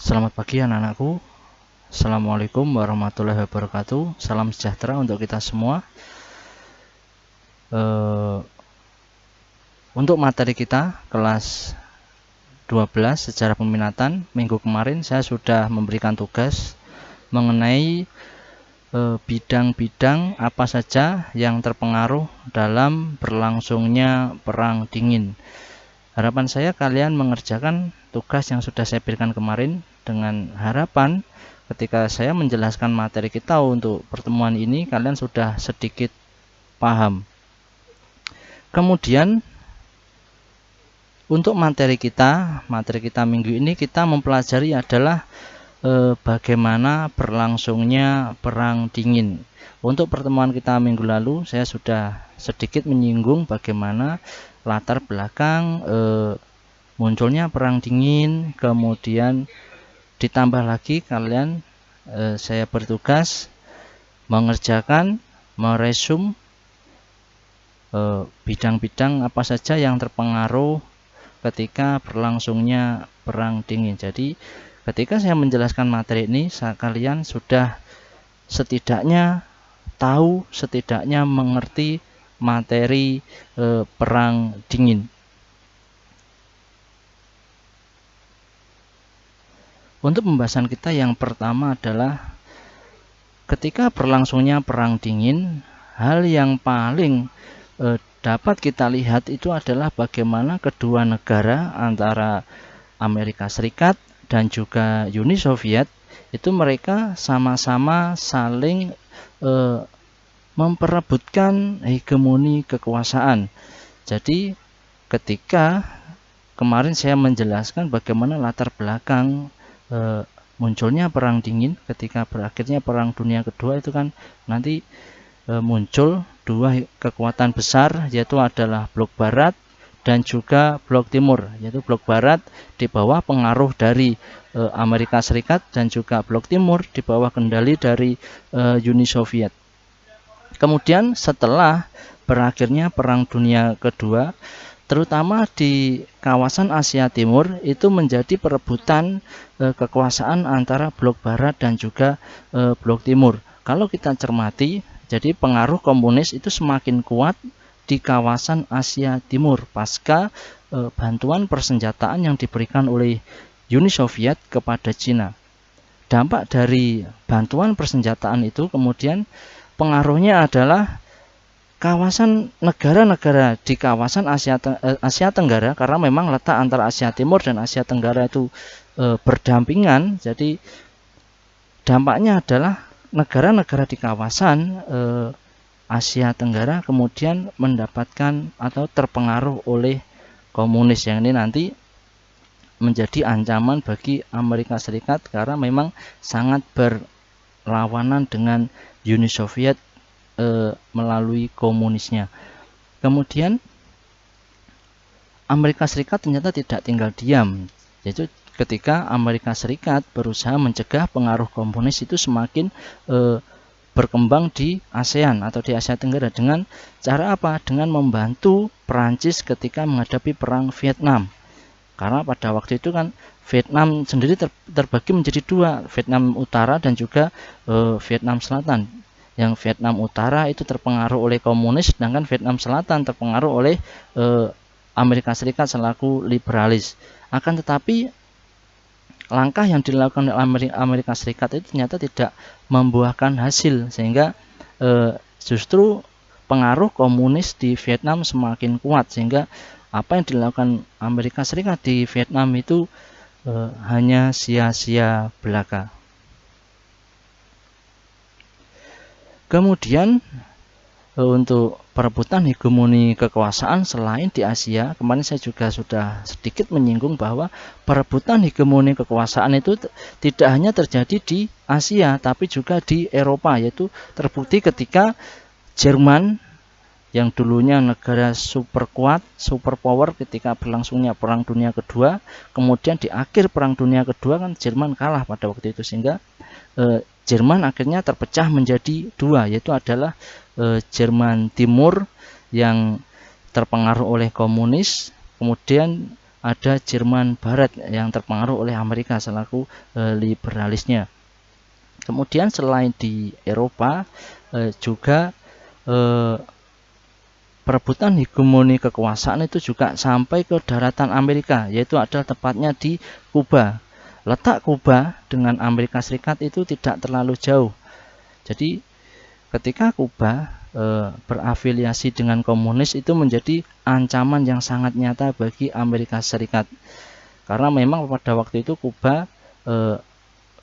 Selamat pagi anak-anakku. Assalamualaikum warahmatullahi wabarakatuh. Salam sejahtera untuk kita semua. Untuk materi kita kelas 12 sejarah peminatan, minggu kemarin saya sudah memberikan tugas mengenai bidang-bidang apa saja yang terpengaruh dalam berlangsungnya perang dingin. Harapan saya kalian mengerjakan tugas yang sudah saya berikan kemarin dengan harapan ketika saya menjelaskan materi kita untuk pertemuan ini kalian sudah sedikit paham. Kemudian untuk materi kita minggu ini kita mempelajari adalah bagaimana berlangsungnya perang dingin. Untuk pertemuan kita minggu lalu saya sudah sedikit menyinggung bagaimana latar belakang munculnya perang dingin, kemudian ditambah lagi kalian saya bertugas mengerjakan, meresum bidang-bidang apa saja yang terpengaruh ketika berlangsungnya perang dingin. Jadi ketika saya menjelaskan materi ini, kalian sudah setidaknya tahu, setidaknya mengerti materi perang dingin. Untuk pembahasan kita yang pertama adalah ketika berlangsungnya perang dingin, hal yang paling dapat kita lihat itu adalah bagaimana kedua negara antara Amerika Serikat dan juga Uni Soviet itu mereka sama-sama saling memperebutkan hegemoni kekuasaan. Jadi ketika kemarin saya menjelaskan bagaimana latar belakang munculnya perang dingin, ketika berakhirnya perang dunia kedua itu kan nanti muncul dua kekuatan besar, yaitu adalah blok barat dan juga blok timur, yaitu blok barat di bawah pengaruh dari Amerika Serikat dan juga blok timur di bawah kendali dari Uni Soviet. Kemudian setelah berakhirnya perang dunia kedua, terutama di kawasan Asia Timur itu menjadi perebutan kekuasaan antara blok barat dan juga blok timur. Kalau kita cermati, jadi pengaruh komunis itu semakin kuat di kawasan Asia Timur pasca bantuan persenjataan yang diberikan oleh Uni Soviet kepada Cina. Dampak dari bantuan persenjataan itu kemudian pengaruhnya adalah kawasan negara-negara di kawasan Asia Tenggara, karena memang letak antara Asia Timur dan Asia Tenggara itu berdampingan. Jadi dampaknya adalah negara-negara di kawasan Asia Tenggara kemudian mendapatkan atau terpengaruh oleh komunis, yang ini nanti menjadi ancaman bagi Amerika Serikat karena memang sangat berlawanan dengan Uni Soviet melalui komunisnya. Kemudian Amerika Serikat ternyata tidak tinggal diam, yaitu ketika Amerika Serikat berusaha mencegah pengaruh komunis itu semakin berkembang di ASEAN atau di Asia Tenggara dengan cara apa? Dengan membantu Perancis ketika menghadapi perang Vietnam. Karena pada waktu itu kan Vietnam sendiri terbagi menjadi dua, Vietnam Utara dan juga Vietnam Selatan. Yang Vietnam Utara itu terpengaruh oleh komunis, sedangkan Vietnam Selatan terpengaruh oleh Amerika Serikat selaku liberalis. Akan tetapi langkah yang dilakukan oleh Amerika Serikat itu ternyata tidak membuahkan hasil, sehingga justru pengaruh komunis di Vietnam semakin kuat, sehingga apa yang dilakukan Amerika Serikat di Vietnam itu hanya sia-sia belaka. Kemudian untuk perebutan hegemoni kekuasaan selain di Asia, kemarin saya juga sudah sedikit menyinggung bahwa perebutan hegemoni kekuasaan itu tidak hanya terjadi di Asia tapi juga di Eropa, yaitu terbukti ketika Jerman yang dulunya negara super kuat, super power ketika berlangsungnya perang dunia kedua, kemudian di akhir perang dunia kedua kan Jerman kalah pada waktu itu, sehingga Jerman akhirnya terpecah menjadi dua, yaitu adalah Jerman Timur yang terpengaruh oleh komunis, kemudian ada Jerman Barat yang terpengaruh oleh Amerika selaku liberalisnya. Kemudian selain di Eropa juga perebutan hegemoni kekuasaan itu juga sampai ke daratan Amerika, yaitu adalah tepatnya di Kuba. Letak Kuba dengan Amerika Serikat itu tidak terlalu jauh. Jadi ketika Kuba berafiliasi dengan komunis itu menjadi ancaman yang sangat nyata bagi Amerika Serikat. Karena memang pada waktu itu Kuba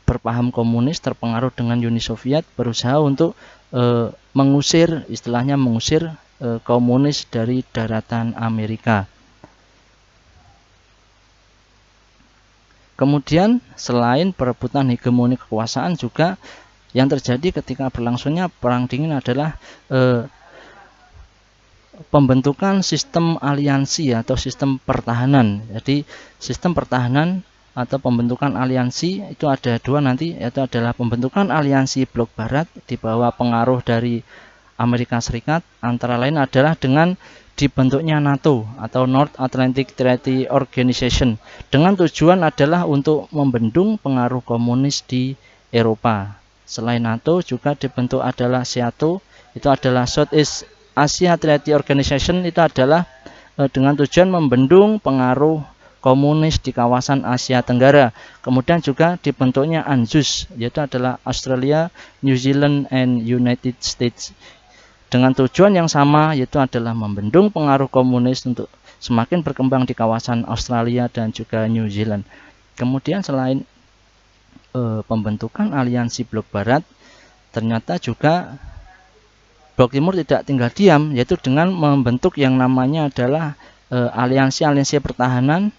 berpaham komunis, terpengaruh dengan Uni Soviet, berusaha untuk mengusir, istilahnya mengusir komunis dari daratan Amerika. Kemudian selain perebutan hegemoni kekuasaan juga yang terjadi ketika berlangsungnya Perang Dingin adalah pembentukan sistem aliansi atau sistem pertahanan. Jadi sistem pertahanan atau pembentukan aliansi itu ada dua nanti, yaitu adalah pembentukan aliansi blok barat di bawah pengaruh dari Amerika Serikat, antara lain adalah dengan dibentuknya NATO atau North Atlantic Treaty Organization, dengan tujuan adalah untuk membendung pengaruh komunis di Eropa. Selain NATO juga dibentuk adalah SEATO, itu adalah Southeast Asia Treaty Organization, itu adalah dengan tujuan membendung pengaruh komunis di kawasan Asia Tenggara. Kemudian juga dibentuknya ANZUS, yaitu adalah Australia, New Zealand, and United States, dengan tujuan yang sama, yaitu adalah membendung pengaruh komunis untuk semakin berkembang di kawasan Australia dan juga New Zealand. Kemudian selain pembentukan aliansi blok barat, ternyata juga blok timur tidak tinggal diam, yaitu dengan membentuk yang namanya adalah aliansi-aliansi pertahanan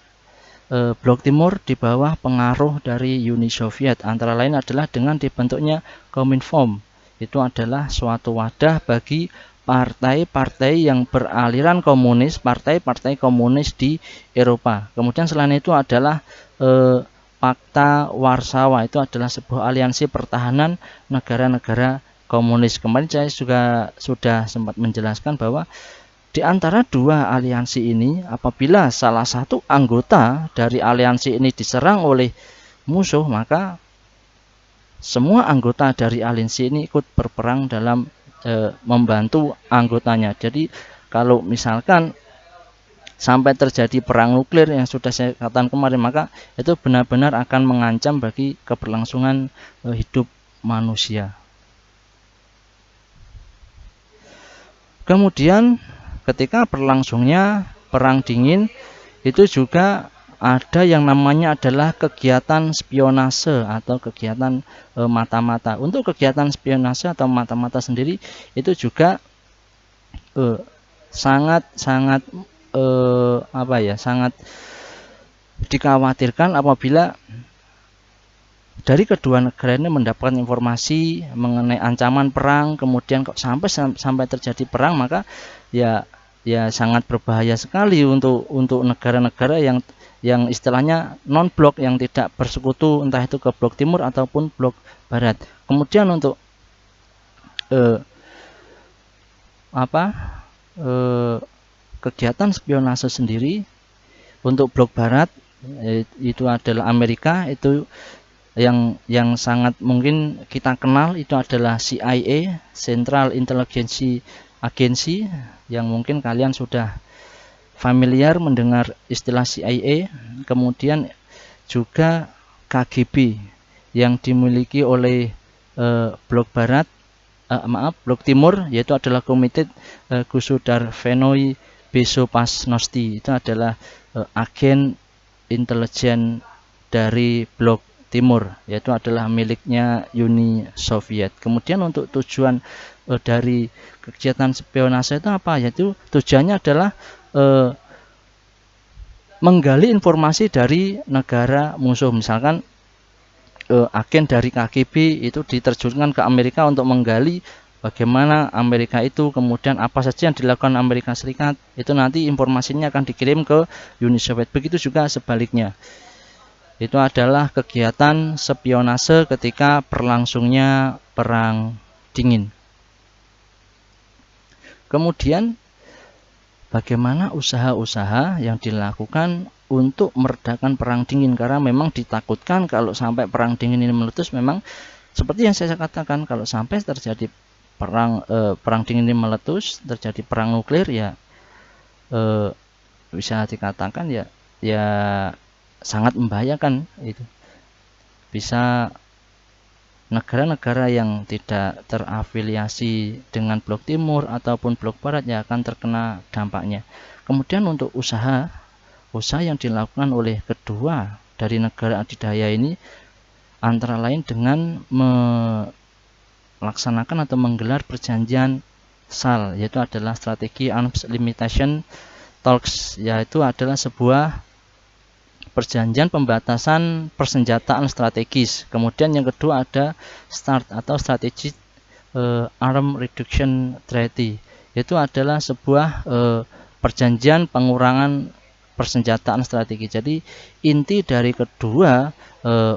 blok timur di bawah pengaruh dari Uni Soviet, antara lain adalah dengan dibentuknya Kominform. Itu adalah suatu wadah bagi partai-partai yang beraliran komunis, partai-partai komunis di Eropa. Kemudian selain itu adalah Pakta Warsawa, itu adalah sebuah aliansi pertahanan negara-negara komunis. Kemarin saya juga sudah sempat menjelaskan bahwa di antara dua aliansi ini, apabila salah satu anggota dari aliansi ini diserang oleh musuh, maka semua anggota dari aliansi ini ikut berperang dalam membantu anggotanya. Jadi kalau misalkan sampai terjadi perang nuklir yang sudah saya katakan kemarin, maka itu benar-benar akan mengancam bagi keberlangsungan hidup manusia. Kemudian ketika berlangsungnya Perang Dingin itu juga ada yang namanya adalah kegiatan spionase atau kegiatan mata-mata. Untuk kegiatan spionase atau mata-mata sendiri itu juga sangat dikhawatirkan apabila dari kedua negara ini mendapatkan informasi mengenai ancaman perang, kemudian kok sampai terjadi perang, maka ya sangat berbahaya sekali untuk negara-negara yang istilahnya non-blok, yang tidak bersekutu, entah itu ke blok timur ataupun blok barat. Kemudian untuk kegiatan spionase sendiri untuk blok barat, itu adalah Amerika, itu yang sangat mungkin kita kenal itu adalah CIA, Central Intelligence Agency, yang mungkin kalian sudah familiar mendengar istilah CIA. Kemudian juga KGB yang dimiliki oleh blok barat, blok timur, yaitu adalah Komite Gusudarstvenoi Bezopasnosti. Itu adalah agen intelijen dari blok timur, yaitu adalah miliknya Uni Soviet. Kemudian untuk tujuan dari kegiatan spionase itu apa? Yaitu tujuannya adalah menggali informasi dari negara musuh. Misalkan agen dari KGB itu diterjunkan ke Amerika untuk menggali bagaimana Amerika itu, kemudian apa saja yang dilakukan Amerika Serikat, itu nanti informasinya akan dikirim ke Uni Soviet. Begitu juga sebaliknya. Itu adalah kegiatan spionase ketika berlangsungnya Perang Dingin. Kemudian bagaimana usaha-usaha yang dilakukan untuk meredakan perang dingin, karena memang ditakutkan kalau sampai perang dingin ini meletus, memang seperti yang saya katakan, kalau sampai terjadi perang dingin ini meletus, terjadi perang nuklir, ya bisa dikatakan ya sangat membahayakan. Itu bisa negara-negara yang tidak terafiliasi dengan blok timur ataupun blok barat ya akan terkena dampaknya. Kemudian untuk usaha yang dilakukan oleh kedua dari negara adidaya ini antara lain dengan melaksanakan atau menggelar perjanjian SAL, yaitu adalah strategi Arms Limitation Talks, yaitu adalah sebuah perjanjian pembatasan persenjataan strategis. Kemudian yang kedua ada START atau Strategic Arm Reduction Treaty, yaitu adalah sebuah perjanjian pengurangan persenjataan strategi. Jadi inti dari kedua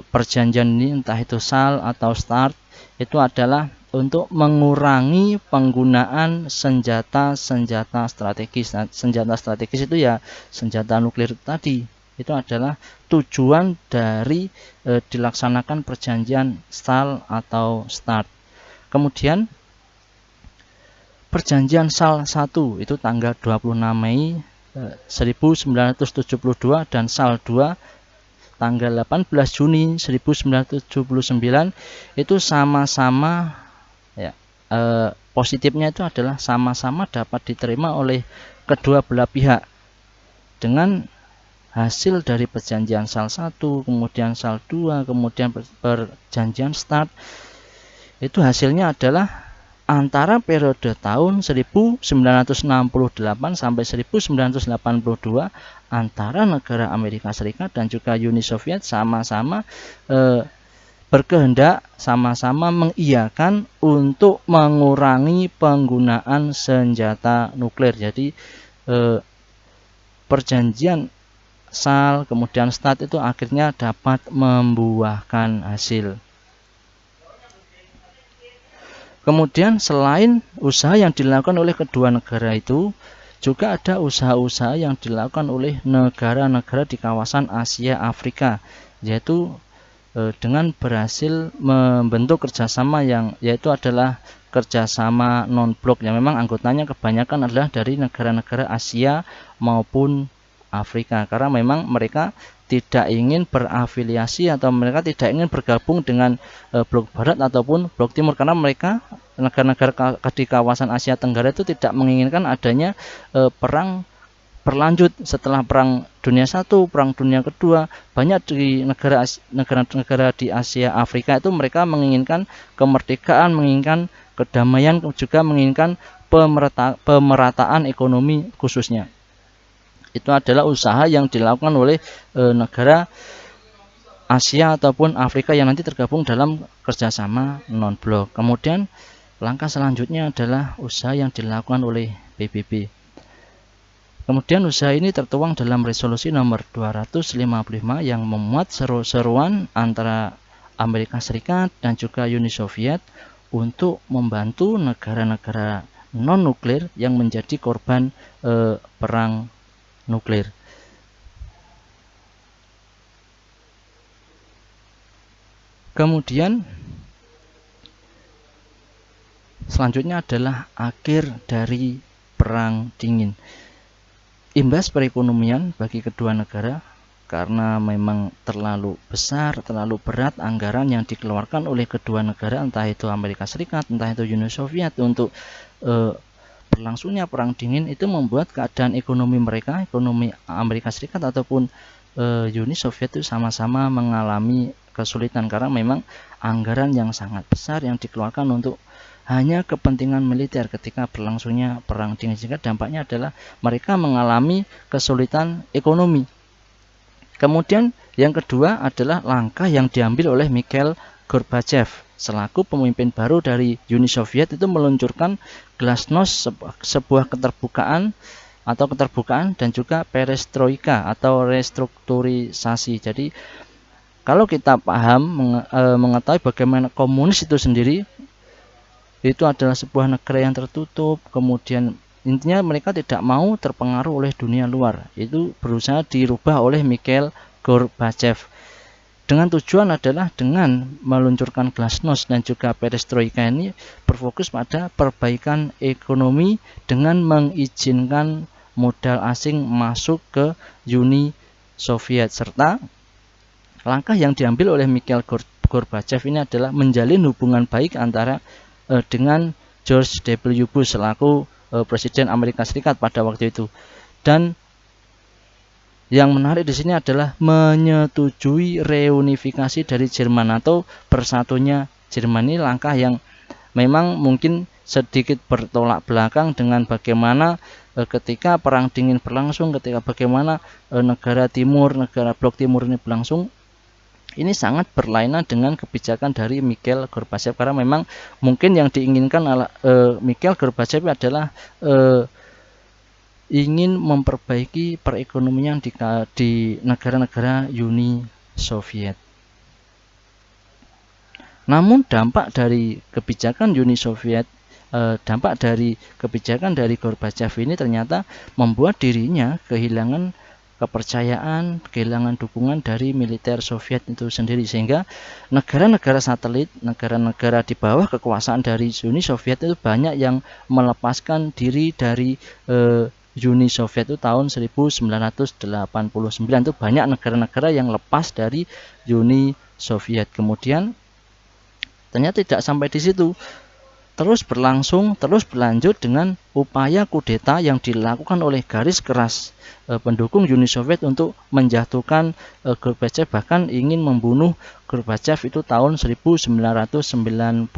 perjanjian ini, entah itu SAL atau START, itu adalah untuk mengurangi penggunaan senjata strategis. Nah, senjata strategis itu ya senjata nuklir tadi. Itu adalah tujuan dari dilaksanakan perjanjian SAL atau START. Kemudian perjanjian SAL 1 itu tanggal 26 Mei 1972 dan SAL 2 tanggal 18 Juni 1979 itu sama-sama ya, positifnya itu adalah sama-sama dapat diterima oleh kedua belah pihak. Dengan hasil dari perjanjian SAL 1, kemudian SAL 2, kemudian perjanjian START, itu hasilnya adalah antara periode tahun 1968 sampai 1982 antara negara Amerika Serikat dan juga Uni Soviet sama-sama berkehendak, sama-sama mengiyakan untuk mengurangi penggunaan senjata nuklir. Jadi perjanjian SAL kemudian START itu akhirnya dapat membuahkan hasil. Kemudian selain usaha yang dilakukan oleh kedua negara itu, juga ada usaha-usaha yang dilakukan oleh negara-negara di kawasan Asia Afrika, yaitu dengan berhasil membentuk kerjasama yang yaitu adalah kerjasama non-blok, yang memang anggotanya kebanyakan adalah dari negara-negara Asia maupun Afrika, karena memang mereka tidak ingin berafiliasi atau mereka tidak ingin bergabung dengan blok barat ataupun blok timur, karena mereka negara-negara di kawasan Asia Tenggara itu tidak menginginkan adanya perang berlanjut setelah perang dunia I, perang dunia kedua. Banyak di negara-negara di Asia Afrika itu mereka menginginkan kemerdekaan, menginginkan kedamaian, juga menginginkan pemerataan ekonomi khususnya. Itu adalah usaha yang dilakukan oleh negara Asia ataupun Afrika yang nanti tergabung dalam kerjasama non-blok. Kemudian langkah selanjutnya adalah usaha yang dilakukan oleh PBB. Kemudian usaha ini tertuang dalam resolusi nomor 255 yang memuat seru-seruan antara Amerika Serikat dan juga Uni Soviet untuk membantu negara-negara non-nuklir yang menjadi korban perang nuklir. Kemudian selanjutnya adalah akhir dari perang dingin. Imbas perekonomian bagi kedua negara karena memang terlalu besar, terlalu berat anggaran yang dikeluarkan oleh kedua negara, entah itu Amerika Serikat, entah itu Uni Soviet, untuk berlangsungnya perang dingin, itu membuat keadaan ekonomi mereka, ekonomi Amerika Serikat ataupun Uni Soviet itu sama-sama mengalami kesulitan, karena memang anggaran yang sangat besar yang dikeluarkan untuk hanya kepentingan militer ketika berlangsungnya perang dingin, sehingga dampaknya adalah mereka mengalami kesulitan ekonomi. Kemudian yang kedua adalah langkah yang diambil oleh Mikhail Gorbachev selaku pemimpin baru dari Uni Soviet, itu meluncurkan glasnost, sebuah keterbukaan dan juga perestroika atau restrukturisasi. Jadi kalau kita paham mengetahui bagaimana komunis itu sendiri, itu adalah sebuah negara yang tertutup, kemudian Intinya mereka tidak mau terpengaruh oleh dunia luar. Itu berusaha dirubah oleh Mikhail Gorbachev. Dengan tujuan adalah dengan meluncurkan glasnost dan juga perestroika ini berfokus pada perbaikan ekonomi dengan mengizinkan modal asing masuk ke Uni Soviet, serta langkah yang diambil oleh Mikhail Gorbachev ini adalah menjalin hubungan baik antara dengan George W. Bush selaku Presiden Amerika Serikat pada waktu itu. Dan yang menarik di sini adalah menyetujui reunifikasi dari Jerman atau bersatunya Jerman. Ini langkah yang memang mungkin sedikit bertolak belakang dengan bagaimana ketika Perang Dingin berlangsung, ketika bagaimana negara timur, negara blok timur ini berlangsung. Ini sangat berlainan dengan kebijakan dari Mikhail Gorbachev, karena memang mungkin yang diinginkan Mikhail Gorbachev adalah ingin memperbaiki perekonomian di negara-negara Uni Soviet. Namun dampak dari kebijakan Uni Soviet, dampak dari kebijakan dari Gorbachev ini ternyata membuat dirinya kehilangan kepercayaan, kehilangan dukungan dari militer Soviet itu sendiri, sehingga negara-negara satelit, negara-negara di bawah kekuasaan dari Uni Soviet itu banyak yang melepaskan diri dari Uni Soviet itu tahun 1989. Itu banyak negara-negara yang lepas dari Uni Soviet. Kemudian ternyata tidak sampai di situ, terus berlanjut dengan upaya kudeta yang dilakukan oleh garis keras pendukung Uni Soviet untuk menjatuhkan Gorbachev, bahkan ingin membunuh Gorbachev itu tahun 1991.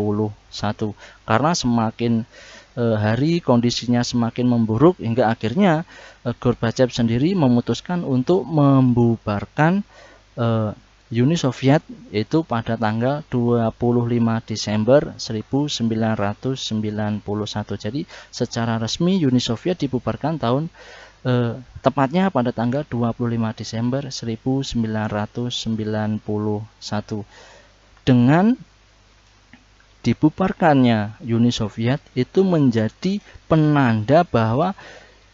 Karena semakin hari kondisinya semakin memburuk hingga akhirnya Gorbachev sendiri memutuskan untuk membubarkan Uni Soviet itu pada tanggal 25 Desember 1991. Jadi secara resmi Uni Soviet dibubarkan tepatnya pada tanggal 25 Desember 1991. Dengan dibubarkannya Uni Soviet itu menjadi penanda bahwa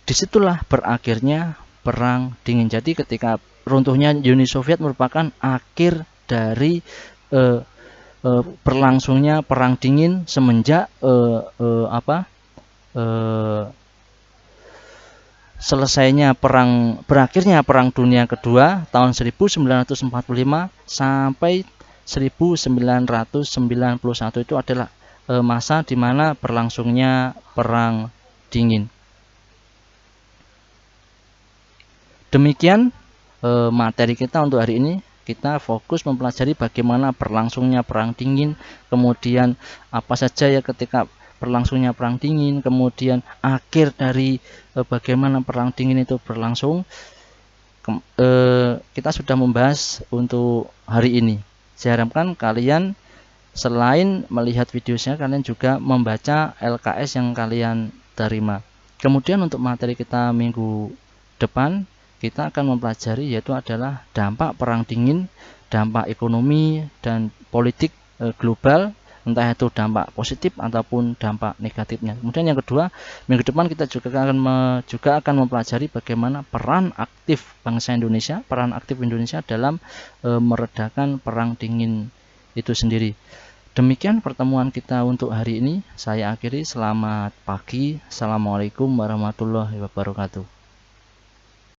disitulah berakhirnya Perang Dingin. Jadi ketika runtuhnya Uni Soviet merupakan akhir dari berlangsungnya Perang Dingin semenjak berakhirnya Perang Dunia Kedua tahun 1945 sampai 1991. Itu adalah masa di mana berlangsungnya Perang Dingin. Demikian materi kita untuk hari ini. Kita fokus mempelajari bagaimana berlangsungnya Perang Dingin, kemudian apa saja ya ketika berlangsungnya Perang Dingin, kemudian akhir dari bagaimana Perang Dingin itu berlangsung. Kita sudah membahas untuk hari ini. Saya harapkan kalian selain melihat videonya, kalian juga membaca LKS yang kalian terima. Kemudian untuk materi kita minggu depan, kita akan mempelajari yaitu adalah dampak Perang Dingin, dampak ekonomi dan politik global, entah itu dampak positif ataupun dampak negatifnya. Kemudian yang kedua, minggu depan kita juga akan mempelajari bagaimana peran aktif bangsa Indonesia, peran aktif Indonesia dalam meredakan Perang Dingin itu sendiri. Demikian pertemuan kita untuk hari ini. Saya akhiri. Selamat pagi. Assalamualaikum warahmatullahi wabarakatuh.